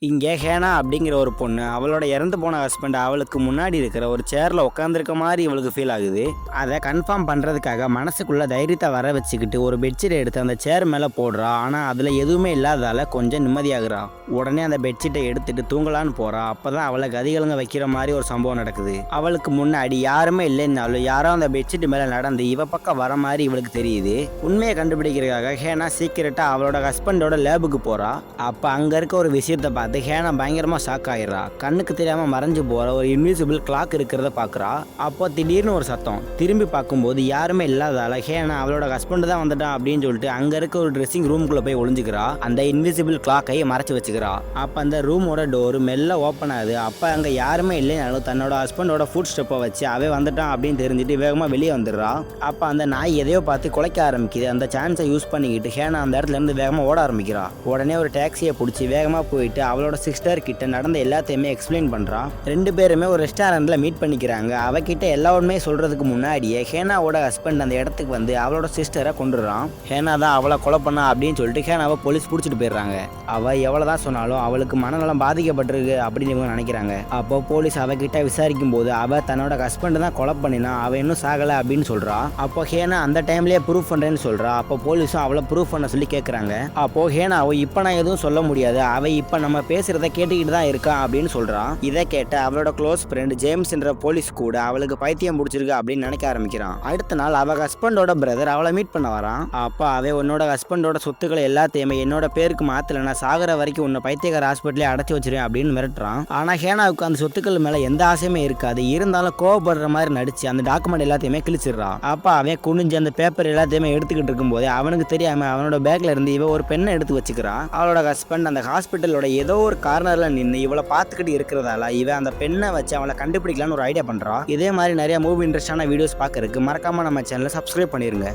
இங்கே ஹேனா அப்படிங்கிற ஒரு பொண்ணு அவளோட இறந்து போன ஹஸ்பண்ட் அவளுக்கு முன்னாடி இருக்கிற ஒரு சேர்ல உட்காந்துருக்க மாதிரி இவளுக்கு ஃபீல் ஆகுது. அதை கன்ஃபார்ம் பண்றதுக்காக மனசுக்குள்ள தைரியத்தை வர வச்சுக்கிட்டு ஒரு பெட்ஷீட்டை எடுத்து அந்த சேர் மேல போடுறா. ஆனா அதுல எதுவுமே இல்லாதால கொஞ்சம் நிம்மதியாகிறா. உடனே அந்த பெட்ஷீட்டை எடுத்துட்டு தூங்கலான்னு போறா. அப்பதான் அவளை கதிகலங்க வைக்கிற மாதிரி ஒரு சம்பவம் நடக்குது. அவளுக்கு முன்னாடி யாருமே இல்லைன்னாலும் யாரோ அந்த பெட்ஷீட் மேல நடந்து இவ பக்கம் வர மாதிரி இவளுக்கு தெரியுது. உண்மையை கண்டுபிடிக்கிறதுக்காக ஹேனா சீக்கிரட்டா அவளோட ஹஸ்பண்டோட லேபுக்கு போறா. அப்ப அங்க இருக்க ஒரு விஷயத்தை பார்த்து ஹேனா பயங்கரமா ஷாக் ஆயிடுறா. கண்ணுக்கு தெரியாம மறைஞ்சு போற ஒரு இன்விசிபிள் கிளாக் இருக்கிறத பாக்குறா. அப்போ திடீர்னு ஒரு சத்தம். திரும்பி பார்க்கும்போது யாருமே இல்லாதால ஹேனா அவளோட ஹஸ்பண்ட் தான் வந்துட்டான் அப்படின்னு சொல்லிட்டு அங்க இருக்க ஒரு ட்ரெஸ்ஸிங் ரூம்குள்ள போய் ஒளிஞ்சுக்கிறா. அந்த இன்விசிபிள் கிளாக்கை மறைச்சு வச்சுக்கிறா. அப்ப அந்த ரூமோட டோர் மெல்ல ஓப்பன் ஆகுது. அப்ப அங்க யாருமே இல்லைனாலும் தன்னோட ஹஸ்பண்டோட ஃபுட் ஸ்டெப்பை வச்சு அவ வந்துட்டான் அப்படின்னு தெரிஞ்சுட்டு வேகமா வெளியே வந்துடுறா. அப்ப அந்த நாய் எதையோ பார்த்து குலைக்க ஆரம்பிக்குது. அந்த சான்ஸை யூஸ் பண்ணிக்கிட்டு ஹேனா அந்த இடத்துல இருந்து வேகமா ஓட ஆரம்பிக்கிறா. உடனே ஒரு டாக்ஸியை பிடிச்சி வேகமா போயிட்டு அவளோட சிஸ்டர் கிட்ட நடந்த எல்லாத்தையுமே எக்ஸ்பிளைன் பண்றா. ரெண்டு பேருமே ஒரு ரெஸ்டாரண்ட்ல மீட் பண்ணிக்கிறாங்க. அவகிட்ட எல்லா உண்மையை சொல்றதுக்கு முன்னாடியே ஹேனாவோட ஹஸ்பண்ட் அந்த இடத்துக்கு வந்து அவளோட சிஸ்டரை கொண்டுறான். ஹேனா தான் அவளை கொலை பண்ணா அப்படின்னு சொல்லிட்டு ஹேனாவை போலீஸ் பிடிச்சிட்டு போயிடுறாங்க. அவ எவ்வளவுதான் சொன்னாலும் அவளுக்கு மனநலம் பாதிக்கப்பட்டிருக்கு அப்படின்னு இவங்க நினைக்கிறாங்க. அப்போ போலீஸ் அவகிட்ட விசாரிக்கும் போது அவ தன்னோட ஹஸ்பண்ட் தான் கொலை பண்ணினா, அவ இன்னும் சாகல அப்படின்னு சொல்றா. அப்போ ஹேனா அந்த டைம்லயே ப்ரூஃப் பண்றேன்னு சொல்றா. அப்போ போலீஸும் அவளை ப்ரூஃப் பண்ண சொல்லி கேட்கறாங்க. அப்போ ஹேனாவை இப்ப நான் எதுவும் சொல்ல முடியாது, அவ இப்ப நம்ம பேசுறத கேட்டுக்கிட்டு தான் இருக்கா அப்படின்னு சொல்றான். இதை கேட்ட அவளோட க்ளோஸ் ஃப்ரெண்ட் ஜேம்ஸ் என்ற போலீஸ் கூட அவளுக்கு பைத்தியம் பிடிச்சிருக்கு அப்படின்னு நினைக்க ஆரம்பிக்கிறான். அடுத்த நாள் அவ ஹஸ்பண்டோட பிரதர் அவளை மீட் பண்ண வரான். அப்ப அவ உன்னோட ஹஸ்பண்டோட சொத்துக்களை எல்லாத்தையுமே என்னோட பேருக்கு மாத்தலன்னா சாகர வரைக்கும் உன்னை பைத்தியக்கார ஹாஸ்பிட்டலே அடைச்சி வச்சிருவேன் அப்படின்னு மிரட்டுறான். ஆனா ஹேனாவுக்கு அந்த சொத்துக்கள் மேல எந்த ஆசையுமே இருக்காது. இருந்தாலும் கோவப்படுற மாதிரி நடிச்சு அந்த டாக்குமெண்ட் எல்லாத்தையுமே கிழிச்சிடுறான். அப்ப அவன் குனிஞ்சு அந்த பேப்பர் எல்லாத்தையுமே எடுத்துக்கிட்டு இருக்கும் போது அவனுக்கு தெரியாம அவனோட பேக்ல இருந்து இவ ஒரு பெண்ணை எடுத்து வச்சுக்கிறான். அவளோட ஹஸ்பண்ட் அந்த ஹாஸ்பிட்டலோட ஏதோ ஒரு கார்னர்ல நின்று இவளை பார்த்துக்கிட்டு இருக்கிறதால இவன் அந்த பெண்ணை வச்சு அவளை கண்டுபிடிக்கலான்னு ஒரு ஐடியா பண்றான். இதே மாதிரி நிறைய மூவி இன்ட்ரெஸ்டான வீடியோஸ் பார்க்கறதுக்கு மறக்காம நம்ம சேனலை சப்ஸ்கிரைப் பண்ணிருங்க.